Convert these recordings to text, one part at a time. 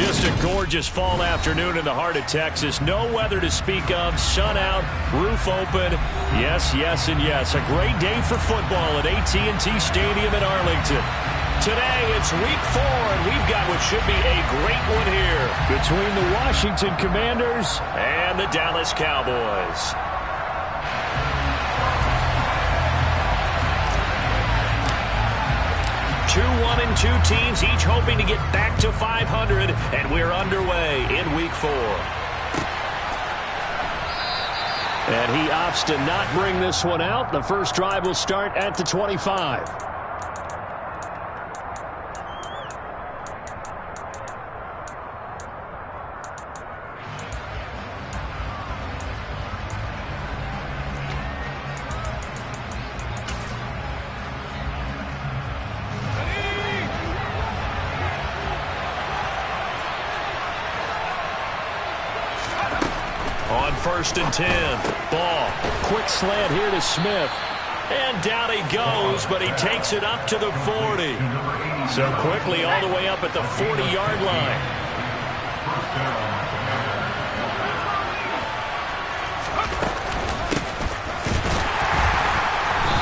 Just a gorgeous fall afternoon in the heart of Texas. No weather to speak of. Sun out, roof open. Yes, yes, and yes. A great day for football at AT&T Stadium in Arlington. Today, it's week 4, and we've got what should be a great one here between the Washington Commanders and the Dallas Cowboys. Two 1-2 teams, each hoping to get back to 500, and we're underway in week 4. And he opts to not bring this one out. The first drive will start at the 25. On 1st and 10, ball, quick slant here to Smith, and down he goes, but he takes it up to the 40. So quickly all the way up at the 40-yard line.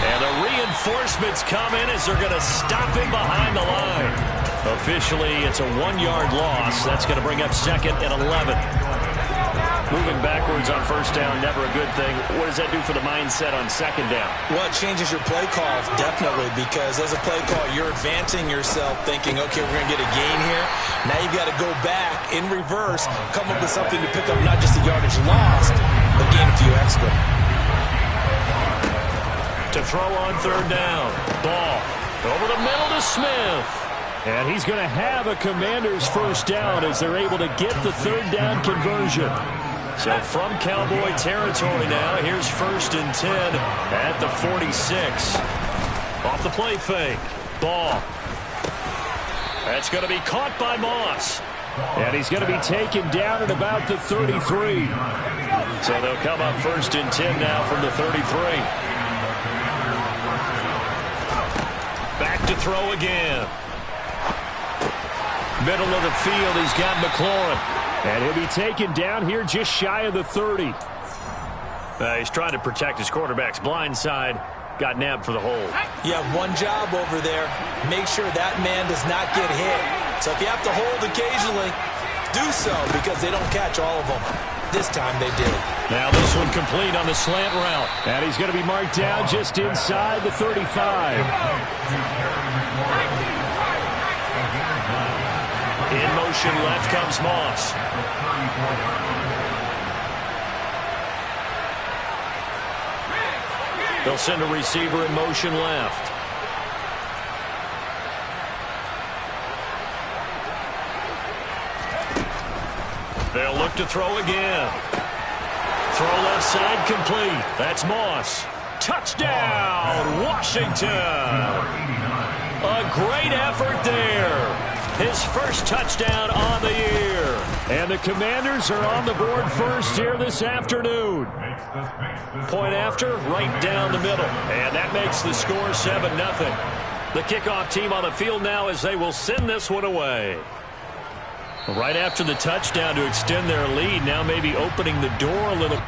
And the reinforcements come in as they're going to stop him behind the line. Officially, it's a 1-yard loss. That's going to bring up 2nd and 11. Moving backwards on 1st down, never a good thing. What does that do for the mindset on 2nd down? Well, it changes your play call, definitely, because as a play call, you're advancing yourself thinking, okay, we're going to get a gain here. Now you've got to go back in reverse, come up with something to pick up not just the yardage lost, but gain a few extra. To throw on 3rd down. Ball over the middle to Smith. And he's going to have a Commanders 1st down as they're able to get the 3rd down conversion. So from Cowboy territory now, here's 1st and 10 at the 46. Off the play fake. Ball. That's going to be caught by Moss. And he's going to be taken down at about the 33. So they'll come up 1st and 10 now from the 33. Back to throw again. Middle of the field, he's got McLaurin. And he'll be taken down here just shy of the 30. He's trying to protect his quarterback's blind side. Got nabbed for the hold. You have one job over there. Make sure that man does not get hit. So if you have to hold occasionally, do so because they don't catch all of them. This time they did. Now this one complete on the slant route. And he's going to be marked down just inside the 35. In motion left comes Moss. They'll send a receiver in motion left. They'll look to throw again. Throw left side complete. That's Moss. Touchdown, Washington. A great effort there. His first touchdown on the year. And the Commanders are on the board first here this afternoon. Point after, right down the middle. And that makes the score 7-0. The kickoff team on the field now as they will send this one away. Right after the touchdown to extend their lead, now maybe opening the door a little.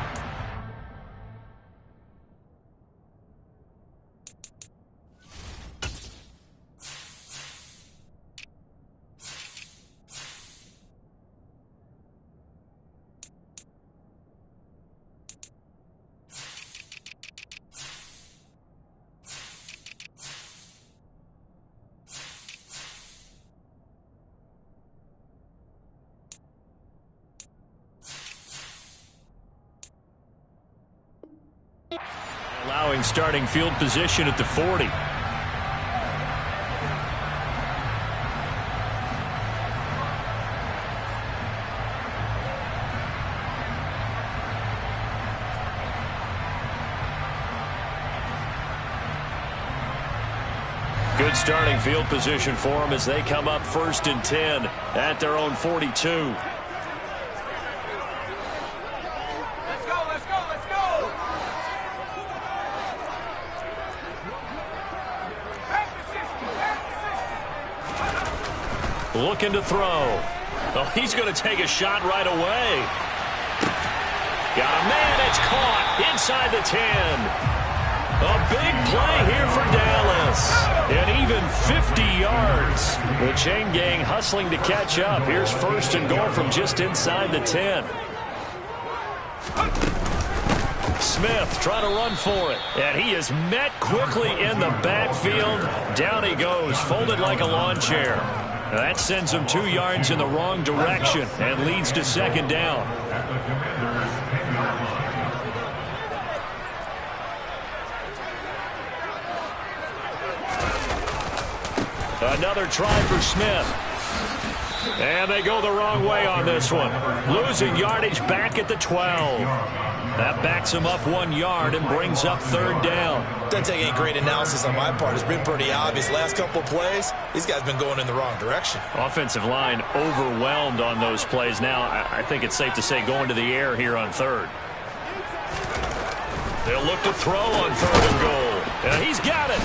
Allowing starting field position at the 40. Good starting field position for them as they come up 1st and 10 at their own 42. Looking to throw. Oh, he's going to take a shot right away. Got a man. It's caught inside the 10. A big play here for Dallas. And even 50 yards. The chain gang hustling to catch up. Here's first and goal from just inside the 10. Smith trying to run for it. And he is met quickly in the backfield. Down he goes, folded like a lawn chair. That sends him 2 yards in the wrong direction and leads to second down. Another try for Smith. And they go the wrong way on this one. Losing yardage back at the 12. That backs him up 1 yard and brings up third down. Doesn't take any great analysis on my part. It's been pretty obvious. Last couple plays, these guys been going in the wrong direction. Offensive line overwhelmed on those plays. Now, I think it's safe to say going to the air here on third. They'll look to throw on third and goal. And he's got it.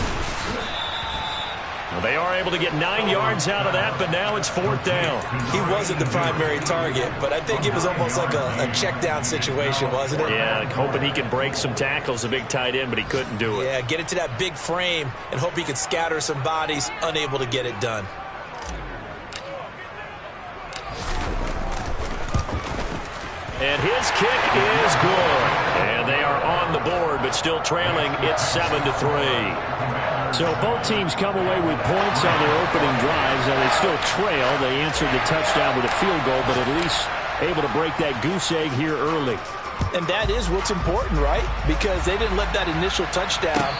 Well, they are able to get 9 yards out of that, but now it's fourth down. He wasn't the primary target, but I think it was almost like a check down situation, wasn't it? Yeah, hoping he can break some tackles, a big tight end, but he couldn't do it. Yeah, get it to that big frame and hope he could scatter some bodies, unable to get it done. And his kick is good. And they are on the board, but still trailing. It's 7-3. So both teams come away with points on their opening drives. Now they still trail. They answered the touchdown with a field goal, but at least able to break that goose egg here early. And that is what's important, right? Because they didn't let that initial touchdown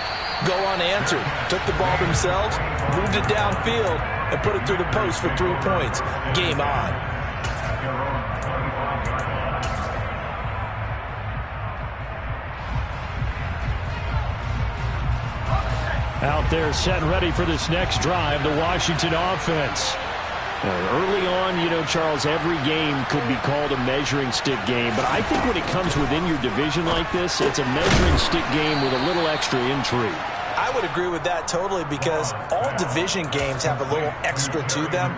go unanswered. Took the ball themselves, moved it downfield, and put it through the post for 3 points. Game on. Out there set and ready for this next drive, the Washington offense. Early on, you know, Charles, every game could be called a measuring stick game. But I think when it comes within your division like this, it's a measuring stick game with a little extra intrigue. I would agree with that totally because all division games have a little extra to them.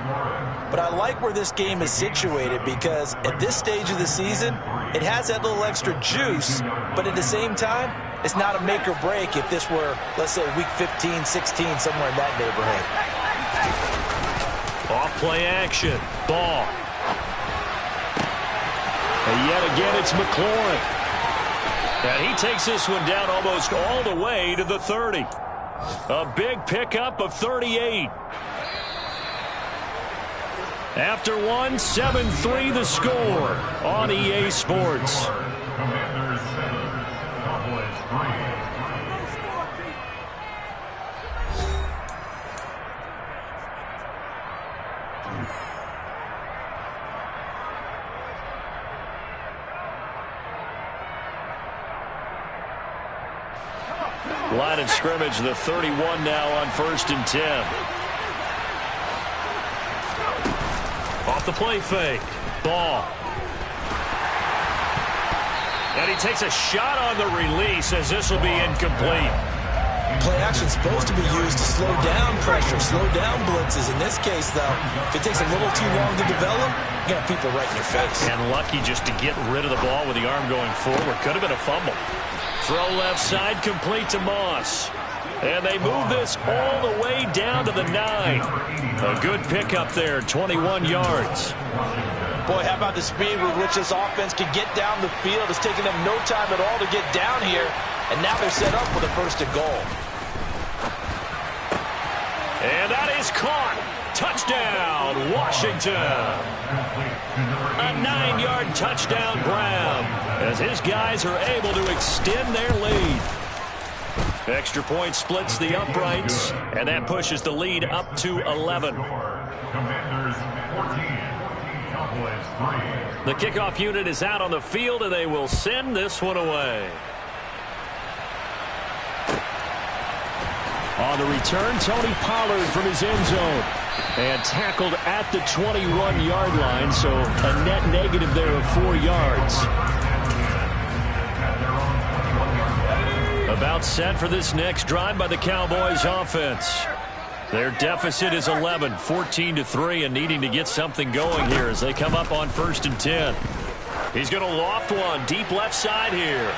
But I like where this game is situated because at this stage of the season, it has that little extra juice. But at the same time, it's not a make or break if this were, let's say, week 15, 16, somewhere in that neighborhood. Off play action. Ball. And yet again, it's McLaurin. And he takes this one down almost all the way to the 30. A big pickup of 38. After one, 7-3 the score on EA Sports. Line of scrimmage, the 31 now on 1st and 10. Off the play fake. Ball. And he takes a shot on the release as this will be incomplete. Play action supposed to be used to slow down pressure, slow down blitzes. In this case, though, if it takes a little too long to develop, you got people right in your face. And lucky just to get rid of the ball with the arm going forward. Could have been a fumble. Throw left side complete to Moss. And they move this all the way down to the 9. A good pickup there, 21 yards. Boy, how about the speed with which this offense can get down the field? It's taking them no time at all to get down here. And now they're set up for the 1st and goal. And that is caught. Touchdown, Washington. A 9-yard touchdown grab as his guys are able to extend their lead. Extra point splits the uprights, and that pushes the lead up to 11. The kickoff unit is out on the field, and they will send this one away. On the return, Tony Pollard from his end zone. And tackled at the 21-yard line, so a net negative there of 4 yards. About set for this next drive by the Cowboys offense. Their deficit is 11, 14-3, and needing to get something going here as they come up on 1st and 10. He's going to loft one deep left side here.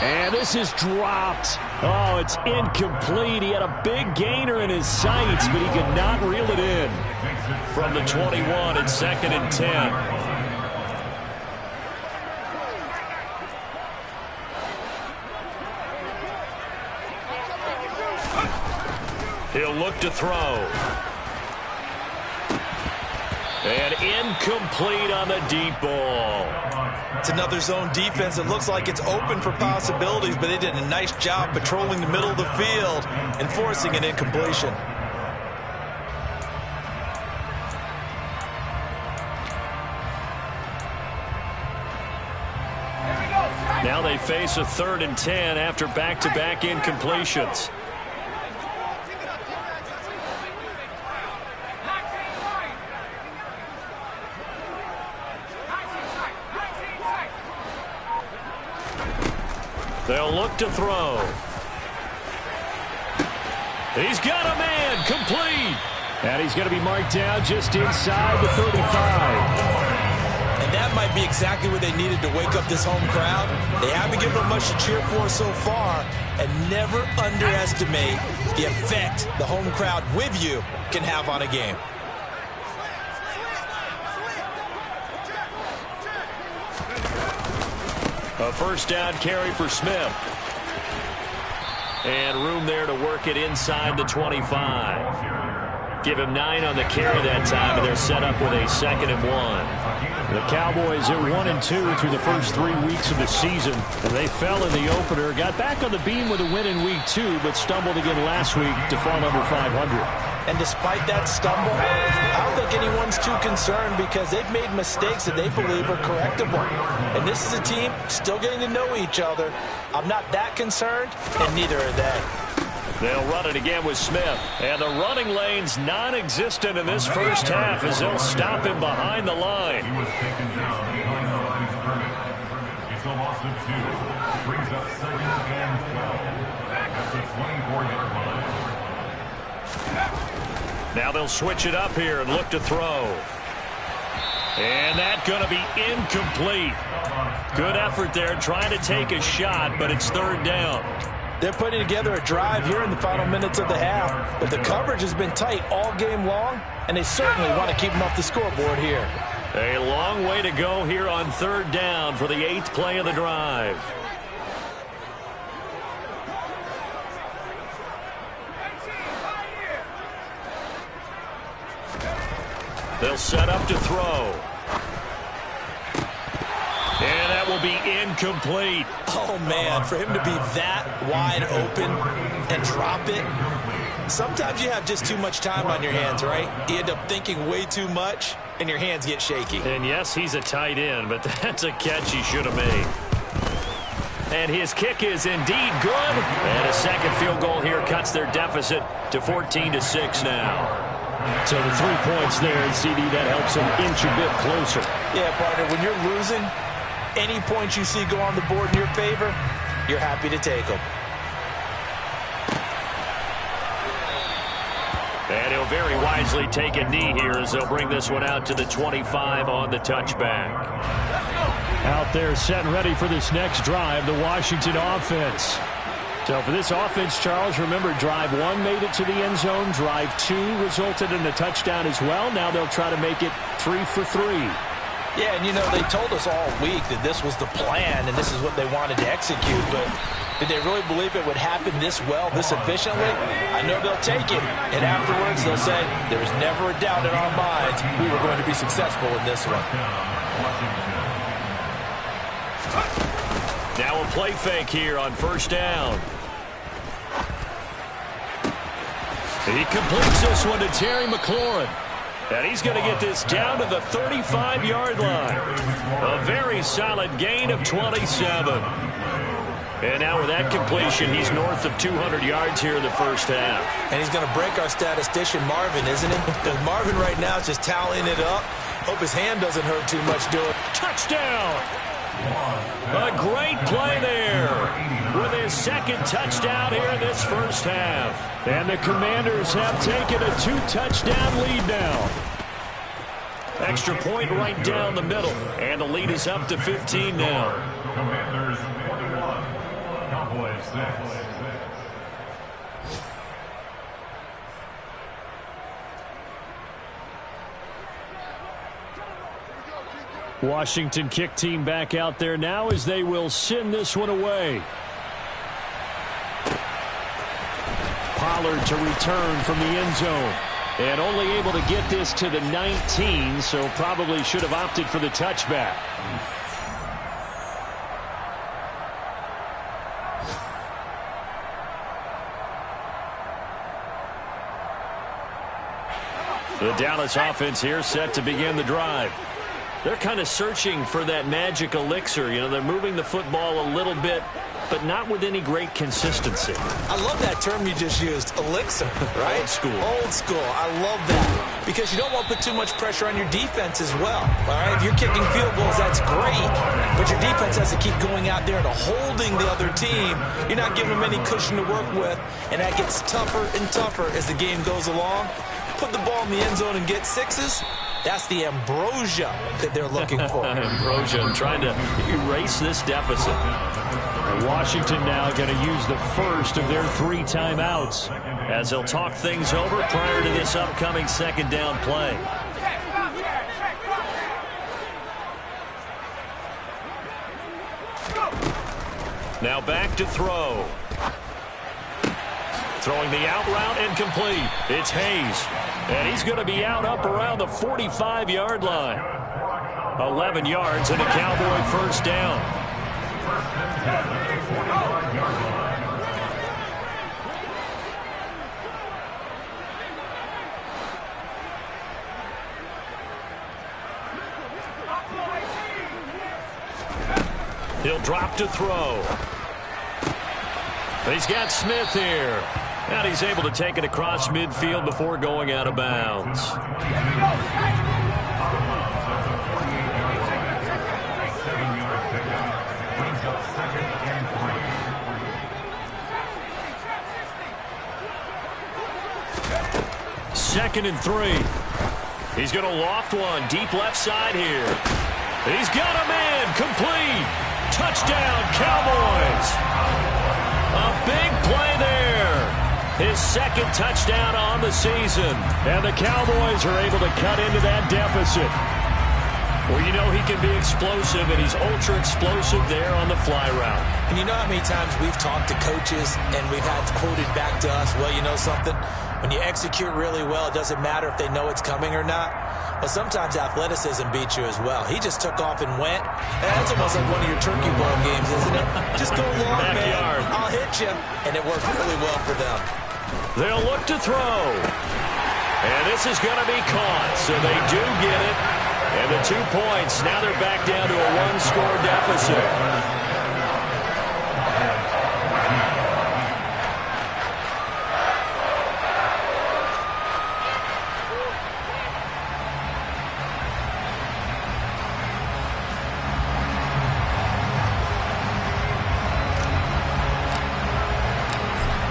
And this is dropped. Oh, it's incomplete. He had a big gainer in his sights, but he could not reel it in. From the 21, it's 2nd and 10. He'll look to throw. And incomplete on the deep ball. It's another zone defense. It looks like it's open for possibilities, but they did a nice job patrolling the middle of the field and forcing an incompletion. Now they face a 3rd and 10 after back-to-back incompletions. They'll look to throw. He's got a man, complete. And he's going to be marked down just inside the 35. And that might be exactly what they needed to wake up this home crowd. They haven't given them much to cheer for so far, and never underestimate the effect the home crowd with you can have on a game. A 1st down carry for Smith. And room there to work it inside the 25. Give him 9 on the carry that time, and they're set up with a 2nd and 1. The Cowboys are 1-2 through the first 3 weeks of the season. And they fell in the opener, got back on the beam with a win in week 2, but stumbled again last week to fall under 500. And despite that stumble, I don't think anyone's too concerned because they've made mistakes that they believe are correctable. And this is a team still getting to know each other. I'm not that concerned, and neither are they. They'll run it again with Smith. And the running lane's non-existent in this first half as they'll stop him behind the line. He was taken down behind the line of scrimmage. It's a loss of 2. Brings up 2nd and 12. Back at the 24-yard line. Now they'll switch it up here and look to throw. And that's going to be incomplete. Good effort there trying to take a shot, but it's 3rd down. They're putting together a drive here in the final minutes of the half, but the coverage has been tight all game long, and they certainly want to keep them off the scoreboard here. A long way to go here on 3rd down for the 8th play of the drive. They'll set up to throw. And that will be incomplete. Oh, man, for him to be that wide open and drop it. Sometimes you have just too much time on your hands, right? You end up thinking way too much, and your hands get shaky. And, yes, he's a tight end, but that's a catch he should have made. And his kick is indeed good. And a 2nd field goal here cuts their deficit to 14-6 now. So the 3 points there, and CD, that helps them inch a bit closer. Yeah, partner, when you're losing, any points you see go on the board in your favor, you're happy to take them. And he'll very wisely take a knee here as they'll bring this one out to the 25 on the touchback. Out there set and ready for this next drive, the Washington offense. So for this offense, Charles, remember, drive 1 made it to the end zone. Drive 2 resulted in a touchdown as well. Now they'll try to make it 3 for 3. Yeah, and, you know, they told us all week that this was the plan and this is what they wanted to execute. But did they really believe it would happen this well, this efficiently? I know they'll take it. And afterwards, they'll say, there was never a doubt in our minds we were going to be successful in this one. Now a play fake here on 1st down. He completes this one to Terry McLaurin. And he's going to get this down to the 35-yard line. A very solid gain of 27. And now with that completion, he's north of 200 yards here in the first half. And he's going to break our statistician Marvin, isn't he? Because Marvin right now is just tallying it up. Hope his hand doesn't hurt too much doing it. Touchdown! A great play there with his second touchdown here in this first half. And the Commanders have taken a 2-touchdown lead now. Extra point right down the middle. And the lead is up to 15 now. Commanders 21, Cowboys 6. Washington kick team back out there now as they will send this one away. Pollard to return from the end zone. And only able to get this to the 19, so probably should have opted for the touchback. The Dallas offense here set to begin the drive. They're kind of searching for that magic elixir. You know, they're moving the football a little bit, but not with any great consistency. I love that term you just used, elixir, right? Old school. Old school. I love that because you don't want to put too much pressure on your defense as well. All right, if you're kicking field goals, that's great, but your defense has to keep going out there and holding the other team. You're not giving them any cushion to work with, and that gets tougher and tougher as the game goes along. Put the ball in the end zone and get sixes. That's the ambrosia that they're looking for. Ambrosia trying to erase this deficit. And Washington now going to use the first of their 3 timeouts as they'll talk things over prior to this upcoming second down play. Now back to throw. Throwing the out route incomplete. It's Hayes. And he's going to be out up around the 45-yard line. 11 yards and a Cowboy first down. He'll drop to throw. He's got Smith here. And he's able to take it across midfield before going out of bounds. Second and 3. He's going to loft one deep left side here. He's got a man complete. Touchdown, Cowboys. A big play there. His second touchdown on the season. And the Cowboys are able to cut into that deficit. Well, you know he can be explosive, and he's ultra explosive there on the fly route. And you know how many times we've talked to coaches and we've had quoted back to us, well, you know something? When you execute really well, it doesn't matter if they know it's coming or not. Well, sometimes athleticism beats you as well. He just took off and went. And that's almost like one of your turkey bowl games, isn't it? Just go long, Backyard. man. I'll hit you. And it worked really well for them. They'll look to throw. And this is going to be caught. So they do get it. And the 2 points. Now they're back down to a 1-score deficit.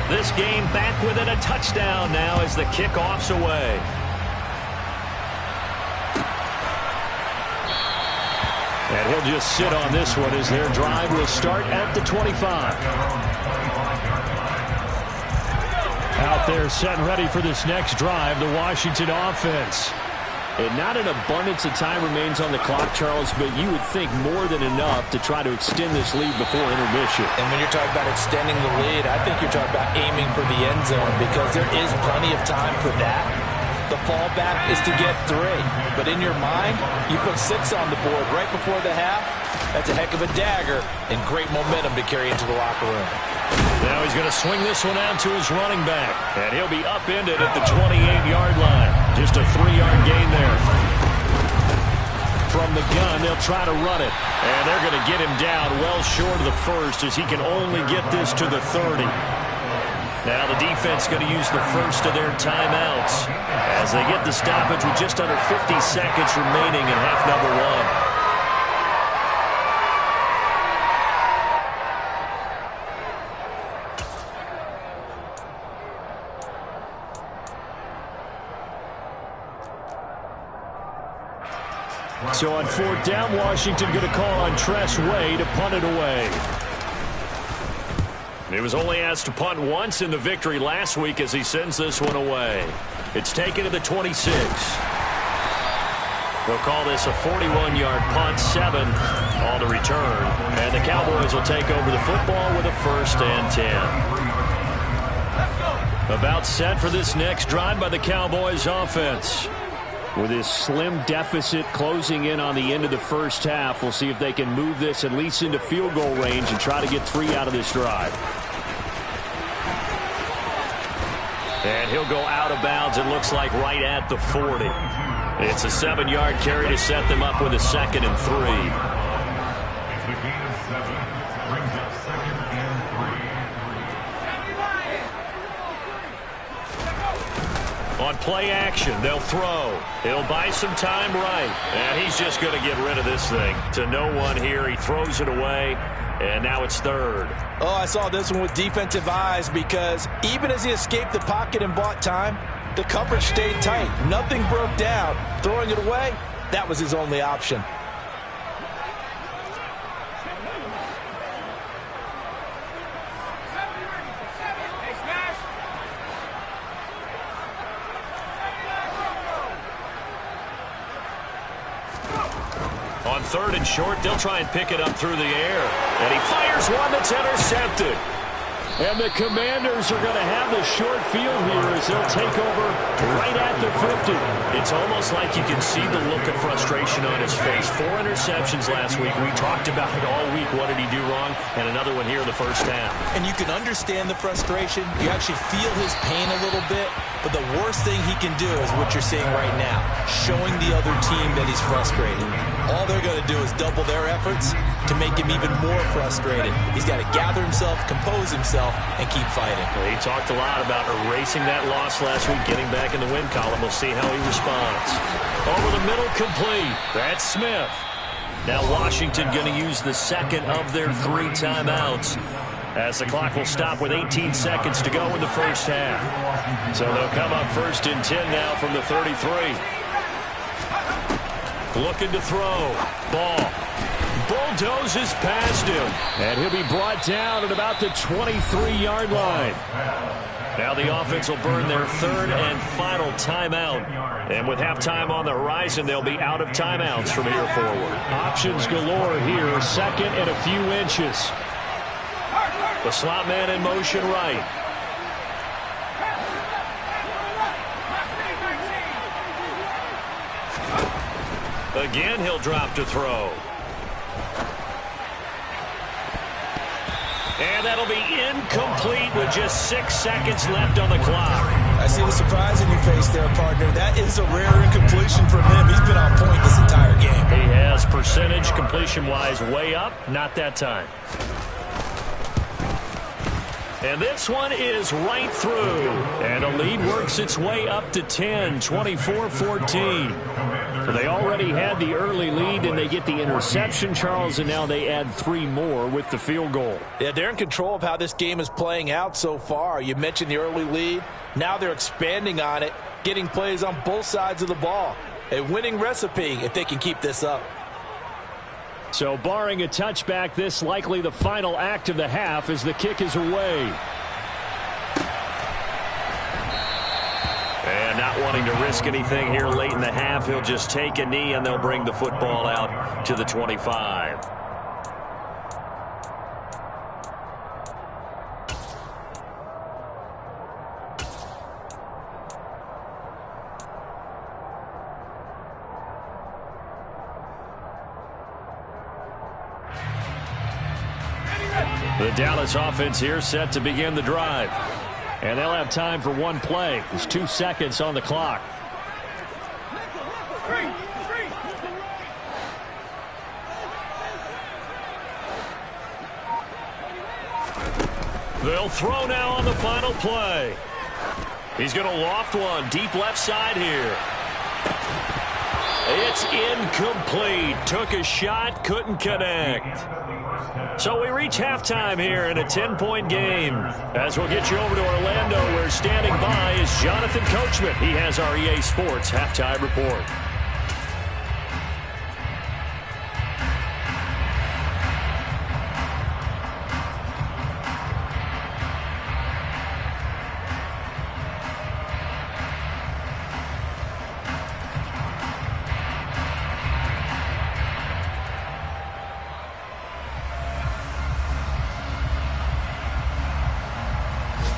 This game back within a touchdown now as the kickoff's away. And he'll just sit on this one as their drive will start at the 25. Out there set and ready for this next drive, the Washington offense. And not an abundance of time remains on the clock, Charles, but you would think more than enough to try to extend this lead before intermission. And when you're talking about extending the lead, I think you're talking about aiming for the end zone because there is plenty of time for that. The fallback is to get 3. But in your mind, you put 6 on the board right before the half. That's a heck of a dagger and great momentum to carry into the locker room. Now he's going to swing this one out to his running back. And he'll be upended at the 28-yard line. Just a 3-yard gain there. From the gun, they'll try to run it. And they're going to get him down well short of the first as he can only get this to the 30. Now the defense going to use the first of their timeouts as they get the stoppage with just under 50 seconds remaining in half number 1. So on fourth down, Washington going to call on Tress Way to punt it away. He was only asked to punt once in the victory last week as he sends this one away. It's taken to the 26. They'll call this a 41-yard punt, 7 on the return. And the Cowboys will take over the football with a 1st and 10. About set for this next drive by the Cowboys offense. With this slim deficit closing in on the end of the first half, we'll see if they can move this at least into field goal range and try to get 3 out of this drive. And he'll go out of bounds, it looks like right at the 40. It's a 7-yard carry to set them up with a 2nd and 3. It's the gain of 7. Brings up 2nd and 3. On play action, they'll throw. He'll buy some time right. And he's just going to get rid of this thing. To no one here, he throws it away. And now it's 3rd. Oh, I saw this one with defensive eyes because even as he escaped the pocket and bought time, the coverage stayed tight. Nothing broke down. Throwing it away, that was his only option. On 3rd and short, they'll try and pick it up through the air. And he fires one that's intercepted. And the Commanders are going to have the short field here as they'll take over right at the 50. It's almost like you can see the look of frustration on his face. 4 interceptions last week. We talked about it all week. What did he do wrong? And another one here in the first half. And you can understand the frustration. You actually feel his pain a little bit. But the worst thing he can do is what you're seeing right now, showing the other team that he's frustrated. All they're going to do is double their efforts to make him even more frustrated. He's got to gather himself, compose himself, and keep fighting. Well, he talked a lot about erasing that loss last week, getting back in the win column. We'll see how he responds. Over the middle, complete. That's Smith. Now Washington going to use the 2nd of their 3 timeouts, as the clock will stop with 18 seconds to go in the first half. So they'll come up 1st and 10 now from the 33. Looking to throw. Ball. Bulldozes past him. And he'll be brought down at about the 23-yard line. Now the offense will burn their 3rd and final timeout. And with halftime on the horizon, they'll be out of timeouts from here forward. Options galore here. 2nd and a few inches. The slot man in motion right. Again, he'll drop to throw. And that'll be incomplete with just 6 seconds left on the clock. I see the surprise in your face there, partner. That is a rare incompletion from him. He's been on point this entire game. He has percentage completion-wise way up. Not that time. And this one is right through. And a lead works its way up to 10, 24-14. So they already had the early lead, and they get the interception, Charles, and now they add 3 more with the field goal. Yeah, they're in control of how this game is playing out so far. You mentioned the early lead. Now they're expanding on it, getting plays on both sides of the ball. A winning recipe if they can keep this up. So barring a touchback, this likely the final act of the half as the kick is away. And not wanting to risk anything here late in the half, he'll just take a knee and they'll bring the football out to the 25. The Dallas offense here set to begin the drive. And they'll have time for 1 play. There's 2 seconds on the clock. They'll throw now on the final play. He's going to loft one deep left side here. It's incomplete. Took a shot, couldn't connect. So we reach halftime here in a 10-point game. As we'll get you over to Orlando, where standing by is Jonathan Coachman. He has our EA Sports halftime report.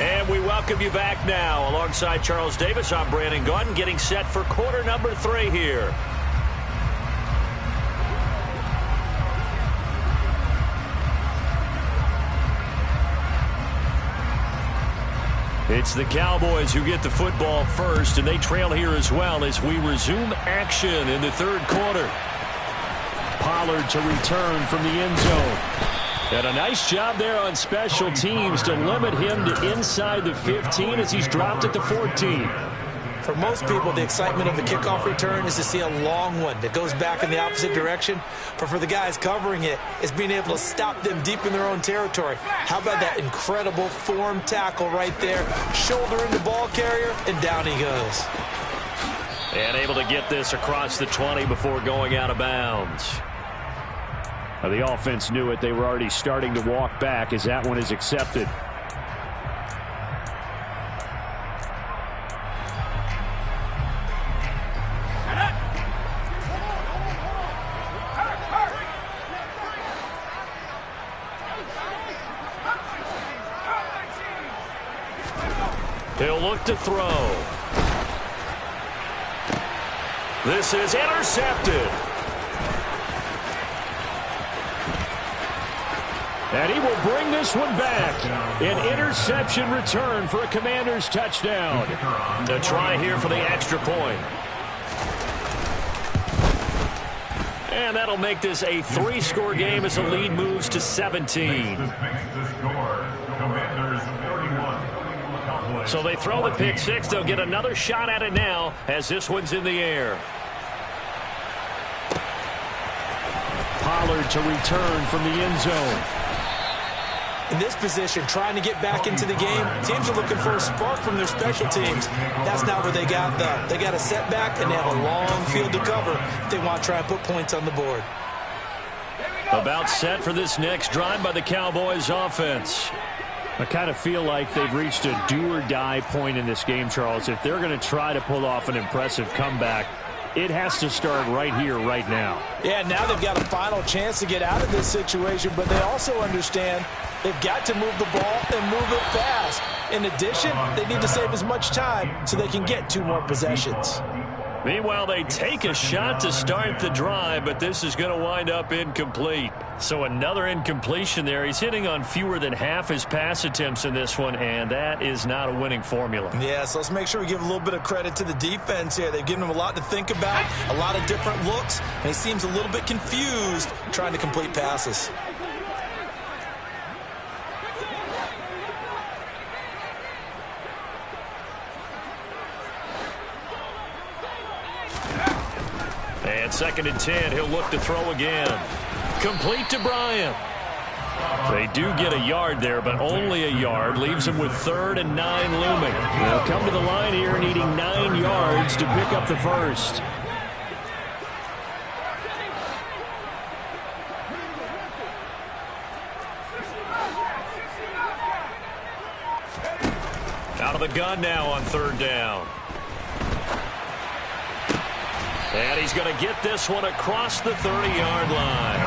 And we welcome you back now. Alongside Charles Davis, I'm Brandon Gaudin, getting set for quarter number 3 here. It's the Cowboys who get the football first, and they trail here as well as we resume action in the third quarter. Pollard to return from the end zone. And a nice job there on special teams to limit him to inside the 15 as he's dropped at the 14. For most people, the excitement of the kickoff return is to see a long one that goes back in the opposite direction. But for the guys covering it, it's being able to stop them deep in their own territory. How about that incredible form tackle right there? Shoulder in the ball carrier, and down he goes. And able to get this across the 20 before going out of bounds. The offense knew it. They were already starting to walk back as that one is accepted. He'll look to throw. This is intercepted. And he will bring this one back. An interception return for a Commanders touchdown. The try here for the extra point. And that'll make this a 3-score game as the lead moves to 17. So they throw the pick six. They'll get another shot at it now as this one's in the air. Pollard to return from the end zone. In this position, trying to get back into the game, teams are looking for a spark from their special teams. That's not where they got them. They got a setback, and they have a long field to cover if they want to try and put points on the board. About set for this next drive by the Cowboys offense. I kind of feel like they've reached a do-or-die point in this game, Charles. If they're going to try to pull off an impressive comeback, it has to start right here, right now. Yeah, now they've got a final chance to get out of this situation, but they also understand they've got to move the ball and move it fast. In addition, they need to save as much time so they can get 2 more possessions. Meanwhile, they take a shot to start the drive, but this is going to wind up incomplete. So another incompletion there. He's hitting on fewer than half his pass attempts in this one, and that is not a winning formula. Yeah, so let's make sure we give a little bit of credit to the defense here. They've given him a lot to think about, a lot of different looks, and he seems a little bit confused trying to complete passes. And 2nd and 10, he'll look to throw again. Complete to Bryant. They do get a yard there, but only a yard. Leaves him with 3rd and 9 looming. They'll come to the line here needing 9 yards to pick up the first. Out of the gun now on 3rd down. And he's going to get this one across the 30-yard line.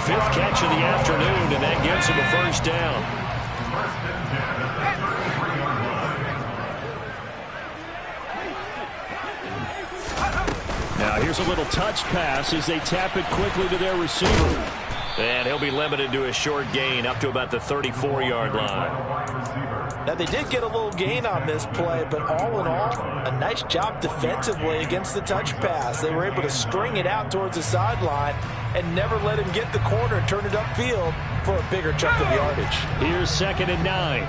5th catch of the afternoon, and that gives him a first down. Now here's a little touch pass as they tap it quickly to their receiver. And he'll be limited to a short gain up to about the 34-yard line. Now, they did get a little gain on this play, but all in all, a nice job defensively against the touch pass. They were able to string it out towards the sideline and never let him get the corner and turn it upfield for a bigger chunk of yardage. Here's 2nd and 9.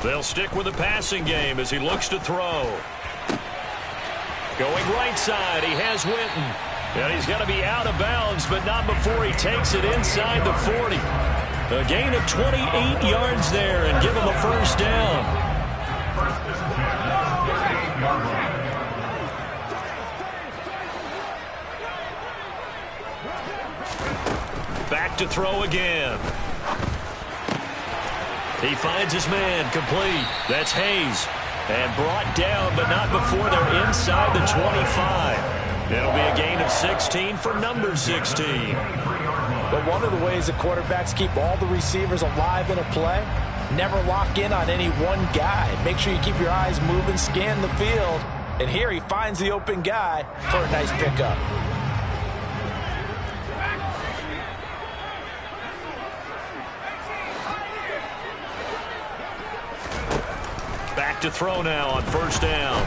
They'll stick with the passing game as he looks to throw. Going right side, he has Winton. And he's going to be out of bounds, but not before he takes it inside the 40. A gain of 28 yards there and give him a first down. Back to throw again. He finds his man complete. That's Hayes. And brought down, but not before they're inside the 25. It'll be a gain of 16 for number 16. But one of the ways the quarterbacks keep all the receivers alive in a play, never lock in on any one guy. Make sure you keep your eyes moving, scan the field. And here he finds the open guy for a nice pickup. Back to throw now on first down.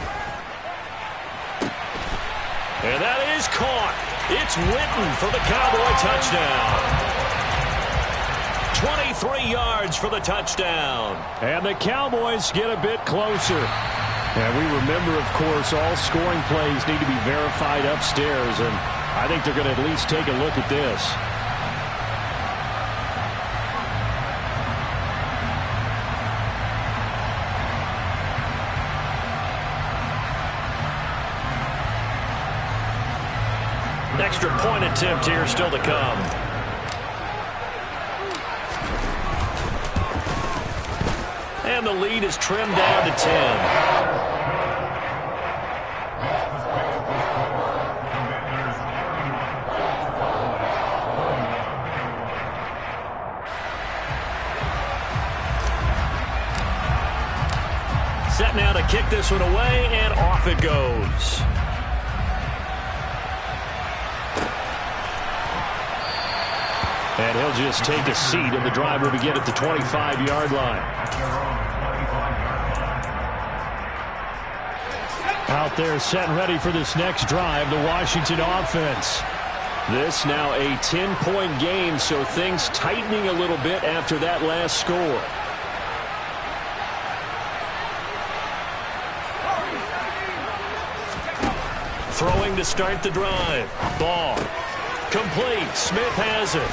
And that is caught. It's Witten for the Cowboy touchdown. 23 yards for the touchdown. And the Cowboys get a bit closer. And we remember, of course, all scoring plays need to be verified upstairs. And I think they're going to at least take a look at this. Extra point attempt here still to come. And the lead is trimmed down to 10. Set now to kick this one away, and off it goes. And he'll just take a seat, and the drive will begin at the 25-yard line. Out there set and ready for this next drive, the Washington offense. This now a 10-point game, so things tightening a little bit after that last score. Throwing to start the drive. Ball. Complete. Smith has it.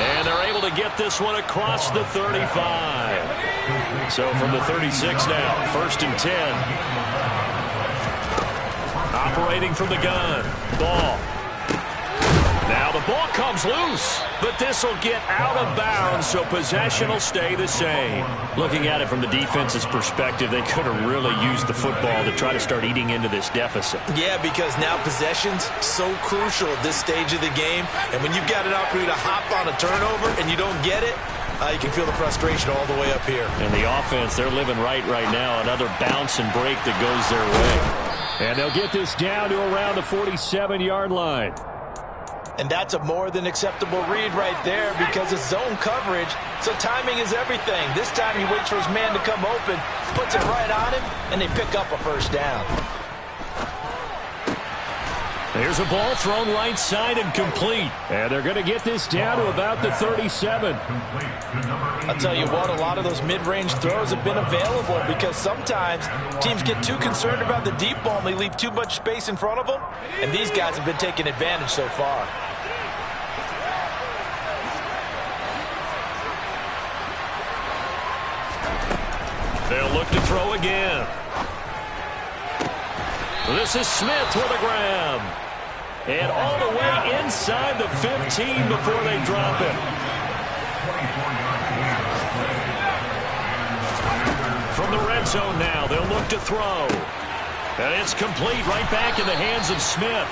And they're able to get this one across the 35. So from the 36 now, first and 10. Operating from the gun. Ball. Now the ball comes loose, but this will get out of bounds, so possession will stay the same. Looking at it from the defense's perspective, they could have really used the football to try to start eating into this deficit. Yeah, because now possession's so crucial at this stage of the game, and when you've got an opportunity to hop on a turnover and you don't get it, you can feel the frustration all the way up here. And the offense, they're living right now. Another bounce and break that goes their way. And they'll get this down to around the 47-yard line. And that's a more than acceptable read right there because it's zone coverage, so timing is everything. This time he waits for his man to come open, puts it right on him, and they pick up a first down. There's a ball thrown right side and complete. And they're going to get this down to about the 37. I'll tell you what, a lot of those mid-range throws have been available because sometimes teams get too concerned about the deep ball and they leave too much space in front of them. And these guys have been taking advantage so far. They'll look to throw again. This is Smith with a grab. And all the way inside the 15 before they drop it. From the red zone now, they'll look to throw. And it's complete right back in the hands of Smith.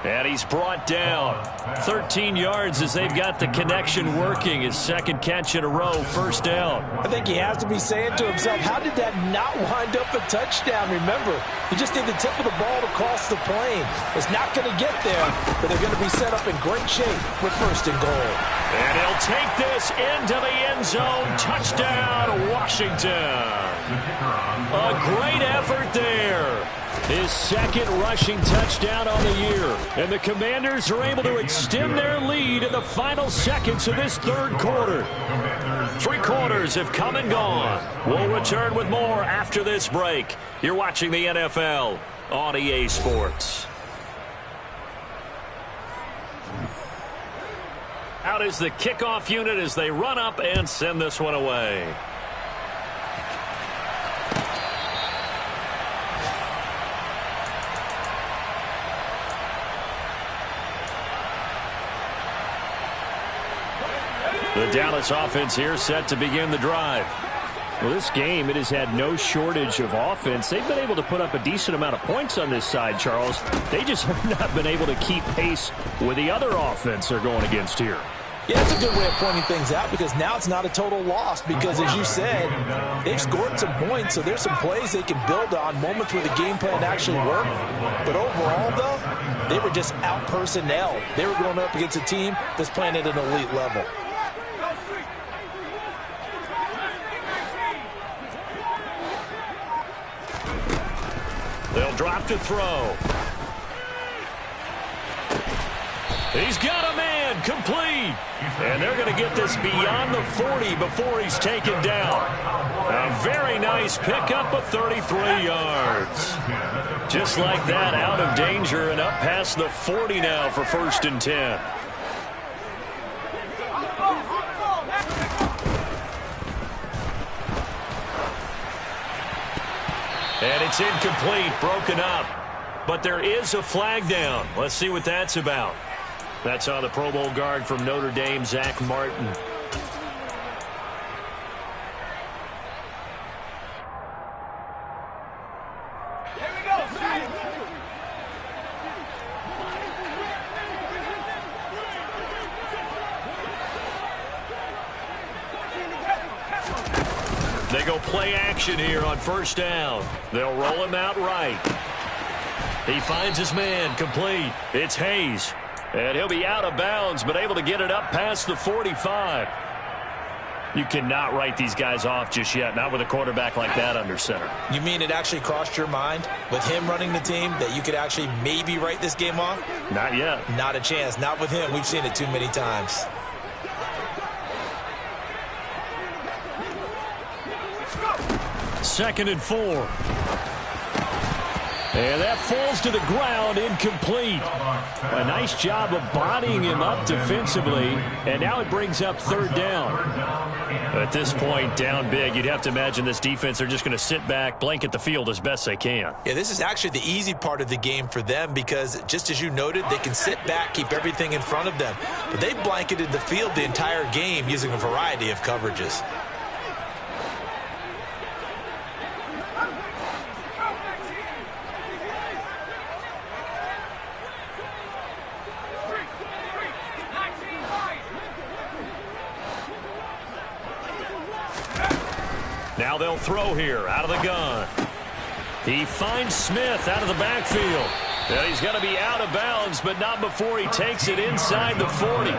And he's brought down 13 yards as they've got the connection working. His second catch in a row, first down. I think he has to be saying to himself, how did that not wind up a touchdown? Remember, you just need the tip of the ball to cross the plane. It's not going to get there, but they're going to be set up in great shape with first and goal. And he'll take this into the end zone. Touchdown, Washington. A great effort there. His second rushing touchdown on the year. And the Commanders are able to extend their lead in the final seconds of this third quarter. 3 quarters have come and gone. We'll return with more after this break. You're watching the NFL on EA Sports. Out is the kickoff unit as they run up and send this one away. The Dallas offense here set to begin the drive. Well, this game, it has had no shortage of offense. They've been able to put up a decent amount of points on this side, Charles. They just have not been able to keep pace with the other offense they're going against here. Yeah, that's a good way of pointing things out because now it's not a total loss because, as you said, they've scored some points, so there's some plays they can build on, moments where the game plan actually worked. But overall, though, they were just out-personnel. They were going up against a team that's playing at an elite level. They'll drop to throw. He's got a man, complete. And they're going to get this beyond the 40 before he's taken down. A very nice pickup of 33 yards. Just like that, out of danger and up past the 40 now for 1st and 10. And it's incomplete, broken up. But there is a flag down. Let's see what that's about. That's on the Pro Bowl guard from Notre Dame, Zach Martin. Here we go, They go play action here on 1st down. They'll roll him out right. He finds his man, complete. It's Hayes. And he'll be out of bounds, but able to get it up past the 45. You cannot write these guys off just yet, not with a quarterback like that under center. You mean it actually crossed your mind with him running the team that you could actually maybe write this game off? Not yet. Not a chance. Not with him. We've seen it too many times. Second and 4. And that falls to the ground, incomplete. A nice job of bodying him up defensively, and now it brings up 3rd down. At this point, down big, you'd have to imagine this defense, they're just going to sit back, blanket the field as best they can. Yeah, this is actually the easy part of the game for them because, just as you noted, they can sit back, keep everything in front of them. But they blanketed the field the entire game using a variety of coverages. Now they'll throw here out of the gun. He finds Smith out of the backfield. And he's going to be out of bounds, but not before he takes it inside the 40.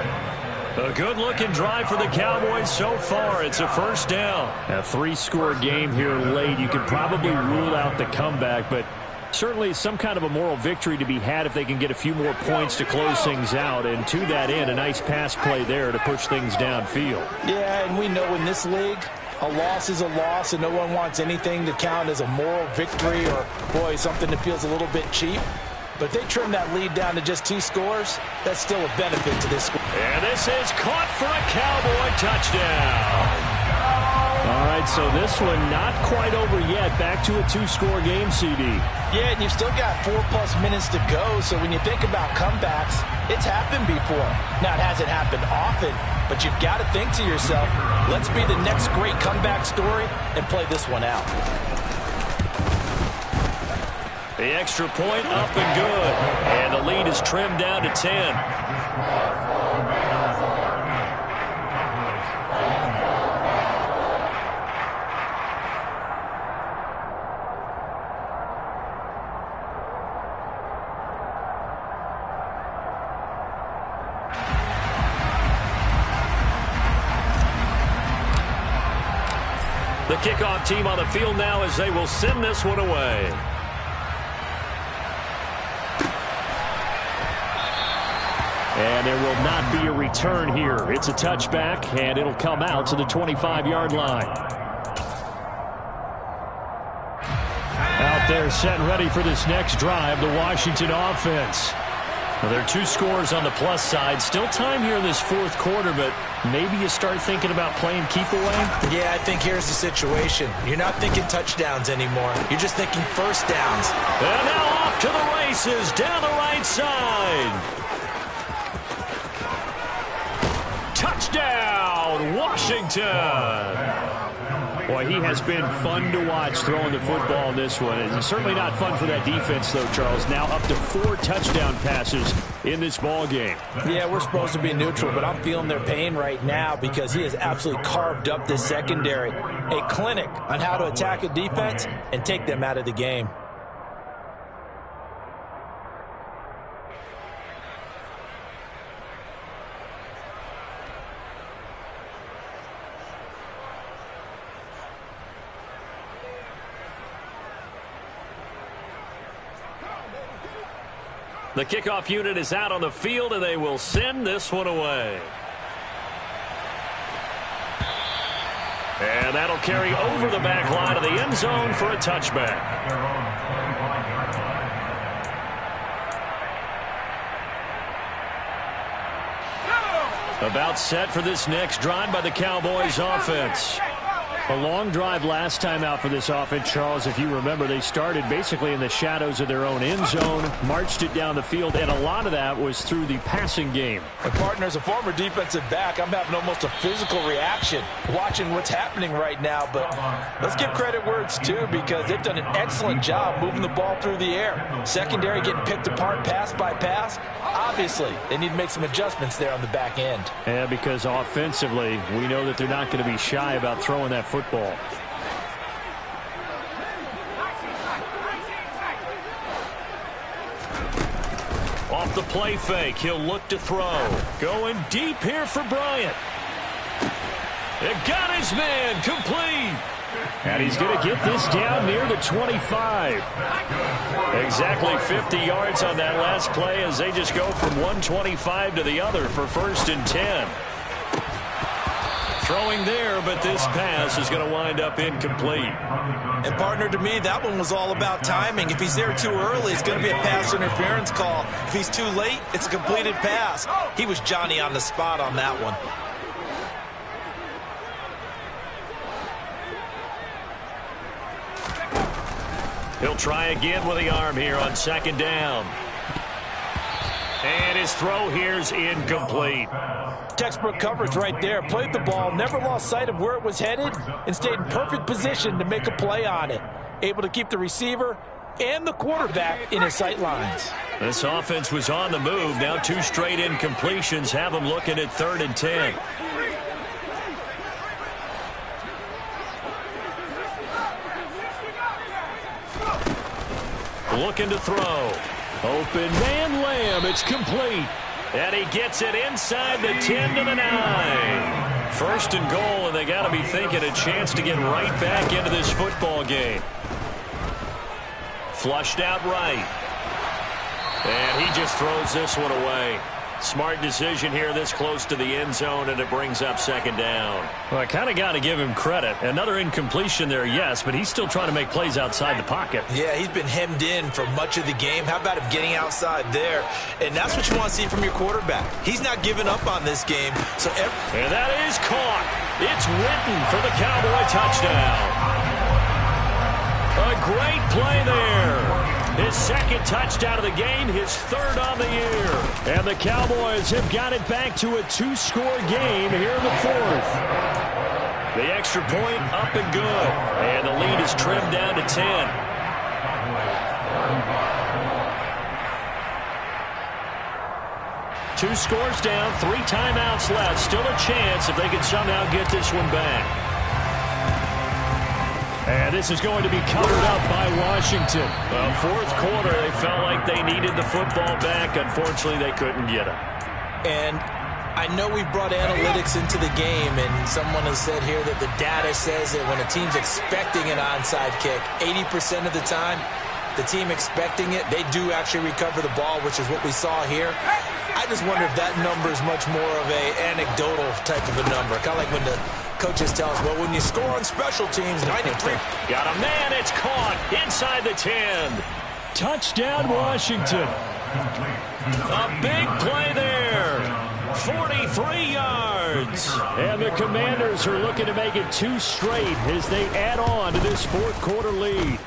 A good-looking drive for the Cowboys so far. It's a 1st down. A 3-score game here late. You could probably rule out the comeback, but certainly some kind of a moral victory to be had if they can get a few more points to close things out. And to that end, a nice pass play there to push things downfield. Yeah, and we know in this league, a loss is a loss, and no one wants anything to count as a moral victory or, boy, something that feels a little bit cheap. But they trim that lead down to just 2 scores. That's still a benefit to this score. And this is caught for a Cowboy touchdown. All right, so this one not quite over yet. Back to a 2-score game, CD. Yeah, and you've still got 4+ minutes to go. So when you think about comebacks, it's happened before. Now, it hasn't happened often, but you've got to think to yourself, let's be the next great comeback story and play this one out. The extra point up and good. And the lead is trimmed down to 10. The kickoff team on the field now as they will send this one away. And there will not be a return here. It's a touchback, and it'll come out to the 25-yard line. Out there set and ready for this next drive, the Washington offense. Well, there are 2 scores on the plus side. Still time here in this 4th quarter, but maybe you start thinking about playing keep away? Yeah, I think here's the situation. You're not thinking touchdowns anymore. You're just thinking 1st downs. And now off to the races down the right side. Touchdown, Washington. Boy, Boy, he has been fun to watch throwing the football in this one. It's certainly not fun for that defense, though, Charles. Now up to 4 touchdown passes in this ball game. Yeah, we're supposed to be neutral, but I'm feeling their pain right now because he has absolutely carved up this secondary. A clinic on how to attack a defense and take them out of the game. The kickoff unit is out on the field, and they will send this one away. And that'll carry over the back line of the end zone for a touchback. About set for this next drive by the Cowboys offense. A long drive last time out for this offense, Charles. If you remember, they started basically in the shadows of their own end zone, marched it down the field, and a lot of that was through the passing game. And partner, as a former defensive back, I'm having almost a physical reaction watching what's happening right now. But let's give credit where it's due because they've done an excellent job moving the ball through the air. Secondary getting picked apart pass by pass. Obviously, they need to make some adjustments there on the back end. Yeah, because offensively, we know that they're not going to be shy about throwing that football. Off the play fake, he'll look to throw. Going deep here for Bryant. It got his man, complete. And he's going to get this down near the 25. Exactly 50 yards on that last play as they just go from 125 to the other for 1st and 10. Throwing there, but this pass is going to wind up incomplete. And partner, to me, that one was all about timing. If he's there too early, it's going to be a pass interference call. If he's too late, it's a completed pass. He was Johnny on the spot on that one. He'll try again with the arm here on 2nd down. And his throw here's incomplete. Textbook coverage right there. Played the ball, never lost sight of where it was headed, and stayed in perfect position to make a play on it. Able to keep the receiver and the quarterback in his sight lines. This offense was on the move. Now 2 straight incompletions have them looking at 3rd and 10. Looking to throw. Open man Lamb. It's complete. And he gets it inside the 10 to the 9. 1st and goal, and they got to be thinking a chance to get right back into this football game. Flushed out right. And he just throws this one away. Smart decision here this close to the end zone, and it brings up 2nd down. Well, I kind of got to give him credit. Another incompletion there, yes, but he's still trying to make plays outside the pocket. Yeah, he's been hemmed in for much of the game. How about him getting outside there? And that's what you want to see from your quarterback. He's not giving up on this game. And that is caught. It's Witten for the Cowboy touchdown. A great play there. His 2nd touchdown of the game, his 3rd on the year. And the Cowboys have got it back to a 2-score game here in the 4th. The extra point up and good. And the lead is trimmed down to 10. 2 scores down, 3 timeouts left. Still a chance if they can somehow get this one back. And this is going to be covered up by Washington. 4th quarter, they felt like they needed the football back. Unfortunately, they couldn't get it. And I know we've brought analytics into the game, and someone has said here that the data says that when a team's expecting an onside kick, 80% of the time, the team expecting it, they do actually recover the ball, which is what we saw here. I just wonder if that number is much more of a anecdotal type of a number. Kind of like when the coaches tell us, well, when you score on special teams, 93. Got a man, it's caught inside the 10. Touchdown, Washington. A big play there. 43 yards. And the Commanders are looking to make it 2 straight as they add on to this 4th quarter lead.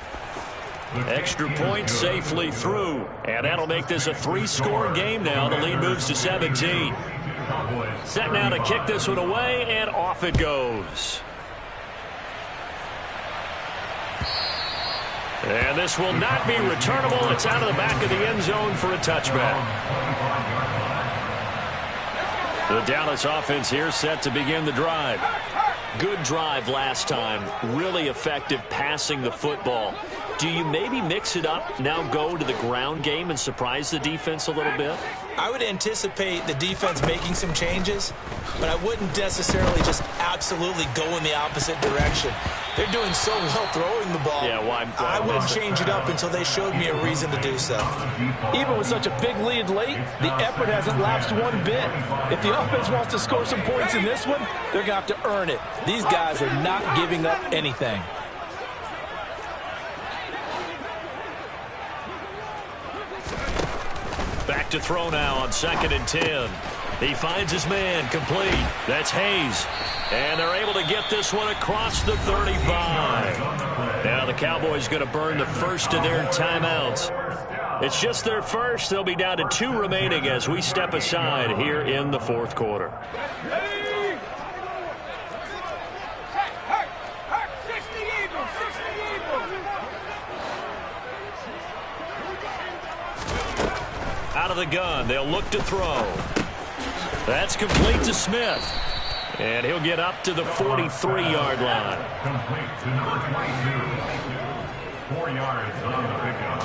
Extra point safely through. And that'll make this a 3-score game now. The lead moves to 17. Set now to kick this one away, and off it goes. And this will not be returnable. It's out of the back of the end zone for a touchback. The Dallas offense here set to begin the drive. Good drive last time. Really effective passing the football. Do you maybe mix it up, now go to the ground game and surprise the defense a little bit? I would anticipate the defense making some changes, but I wouldn't necessarily just absolutely go in the opposite direction. They're doing so well throwing the ball. Yeah, I wouldn't change it up until they showed me a reason to do so. Even with such a big lead late, the effort hasn't lapsed one bit. If the offense wants to score some points in this one, they're going to have to earn it. These guys are not giving up anything. Back to throw now on 2nd and 10. He finds his man complete. That's Hayes. And they're able to get this one across the 35. Now the Cowboys going to burn the first of their timeouts. It's just their first. They'll be down to 2 remaining as we step aside here in the 4th quarter. Out of the gun, they'll look to throw. That's complete to Smith. And he'll get up to the 43-yard line. Complete to number 22. 4 yards on the pickup.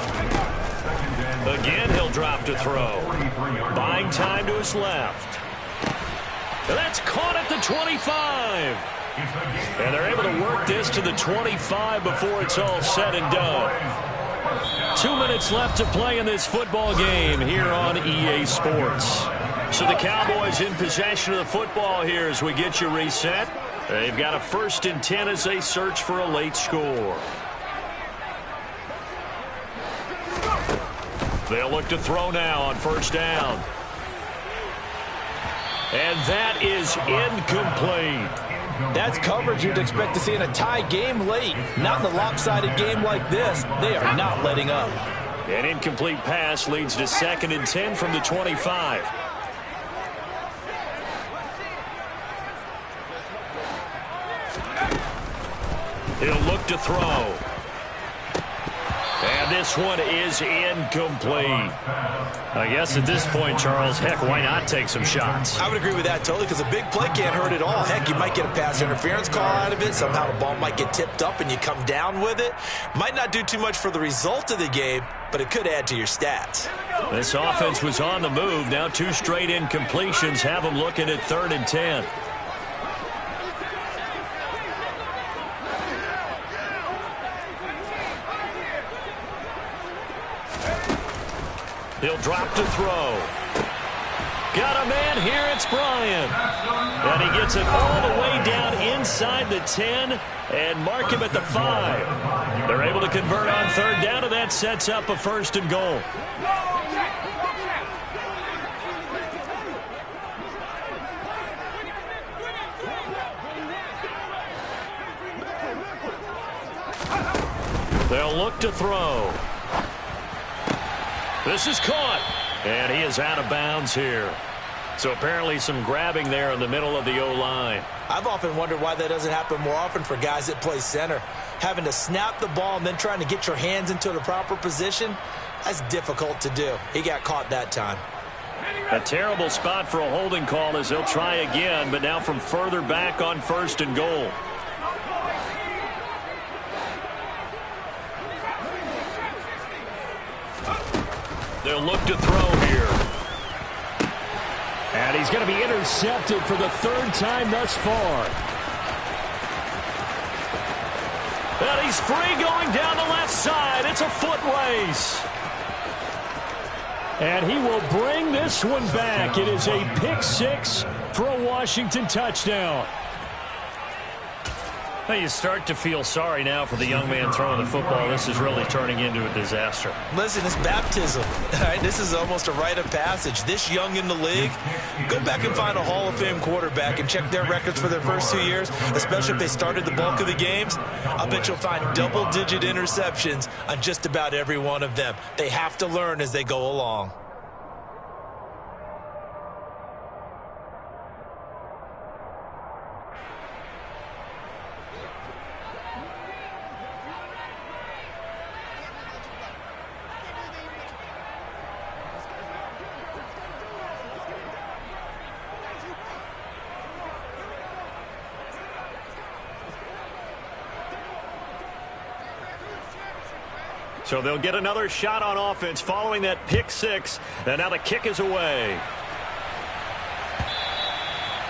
Second and Again, he'll drop to throw. Buying time to his left. That's caught at the 25. And they're able to work this to the 25 before it's all said and done. 2 minutes left to play in this football game here on EA Sports. So the Cowboys in possession of the football here as we get you reset. They've got a 1st and 10 as they search for a late score. They'll look to throw now on 1st down. And that is incomplete. That's coverage you'd expect to see in a tie game late. Not in a lopsided game like this. They are not letting up. An incomplete pass leads to 2nd and 10 from the 25. He'll look to throw. And this one is incomplete. I guess at this point, Charles, heck, why not take some shots? I would agree with that totally because a big play can't hurt at all. Heck, you might get a pass interference call out of it. Somehow the ball might get tipped up and you come down with it. Might not do too much for the result of the game, but it could add to your stats. This offense was on the move. Now 2 straight incompletions have them looking at 3rd and 10. He'll drop to throw. Got a man here. It's Bryant. And he gets it all the way down inside the 10 and mark him at the 5. They're able to convert on 3rd down, and that sets up a 1st and goal. They'll look to throw. This is caught, and he is out of bounds here. So apparently some grabbing there in the middle of the O-line. I've often wondered why that doesn't happen more often for guys that play center. Having to snap the ball and then trying to get your hands into the proper position, that's difficult to do. He got caught that time. A terrible spot for a holding call as they'll try again, but now from further back on 1st and goal. They'll look to throw here. And he's going to be intercepted for the 3rd time thus far. And he's free going down the left side. It's a foot race. And he will bring this one back. It is a pick 6 for a Washington touchdown. Well, you start to feel sorry now for the young man throwing the football. This is really turning into a disaster. Listen, it's baptism. All right, this is almost a rite of passage. This young in the league, go back and find a Hall of Fame quarterback and check their records for their first 2 years, especially if they started the bulk of the games. I bet you'll find double-digit interceptions on just about every one of them. They have to learn as they go along. So they'll get another shot on offense following that pick six. And now the kick is away.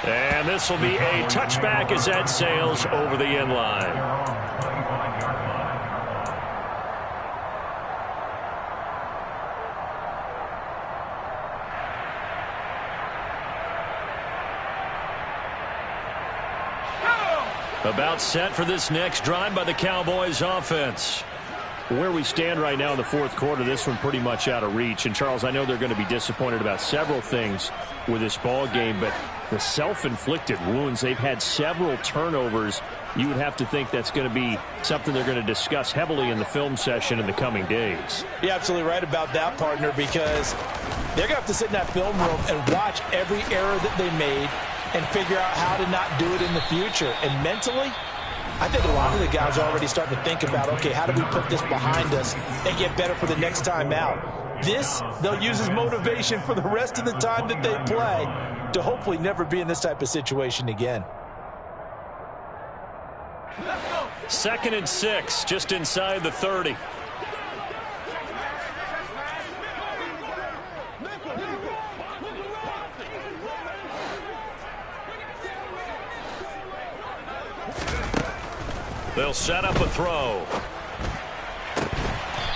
And this will be a touchback as that sails over the end line. About set for this next drive by the Cowboys offense. Where we stand right now in the fourth quarter, this one pretty much out of reach. And, Charles, I know they're going to be disappointed about several things with this ball game, but the self-inflicted wounds, they've had several turnovers. You would have to think that's going to be something they're going to discuss heavily in the film session in the coming days. You're absolutely right about that, partner, because they're going to have to sit in that film room and watch every error that they made and figure out how to not do it in the future. And mentally, I think a lot of the guys are already starting to think about, okay, how do we put this behind us and get better for the next time out? This, they'll use as motivation for the rest of the time that they play to hopefully never be in this type of situation again. 2nd and 6, just inside the 30. They'll set up a throw.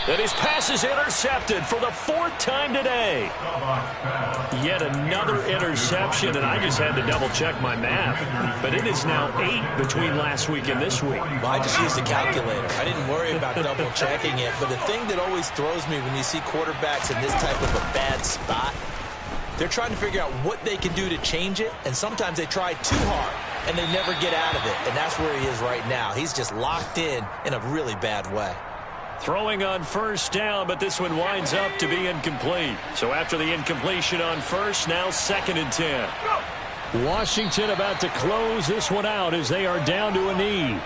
And his pass is intercepted for the 4th time today. Yet another interception, and I just had to double-check my math. But it is now 8 between last week and this week. Well, I just used a calculator. I didn't worry about double-checking it. But the thing that always throws me when you see quarterbacks in this type of a bad spot, they're trying to figure out what they can do to change it, and sometimes they try too hard, and they never get out of it. And that's where he is right now. He's just locked in a really bad way. Throwing on first down, but this one winds up to be incomplete. So after the incompletion on first, now 2nd and 10. Washington about to close this one out as they are down to a knee.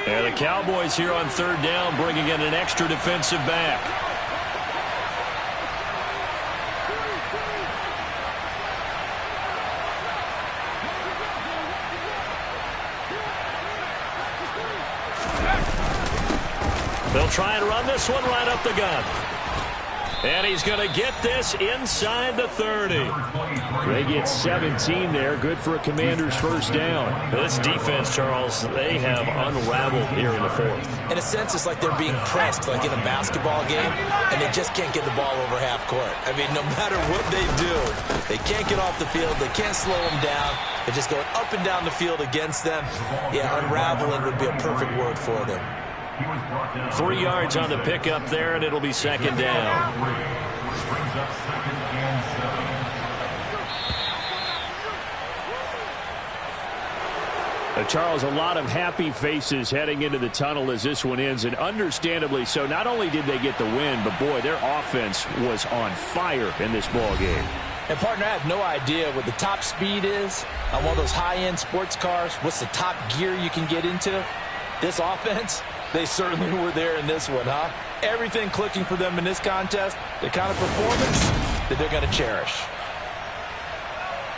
And the Cowboys here on 3rd down, bringing in an extra defensive back. They'll try and run this one right up the gut. And he's going to get this inside the 30. They get 17 there. Good for a Commander's first down. This defense, Charles, they have unraveled here in the 4th. In a sense, it's like they're being pressed, like in a basketball game, and they just can't get the ball over half court. I mean, no matter what they do, they can't get off the field. They can't slow them down. They're just going up and down the field against them. Yeah, unraveling would be a perfect word for them. 3 yards on the pickup there, and it'll be 2nd down. Charles, a lot of happy faces heading into the tunnel as this one ends, and understandably so. Not only did they get the win, but, boy, their offense was on fire in this ball game. And, partner, I have no idea what the top speed is on one of those high-end sports cars. What's the top gear you can get into? This offense, they certainly were there in this one, huh? Everything clicking for them in this contest, the kind of performance that they're going to cherish.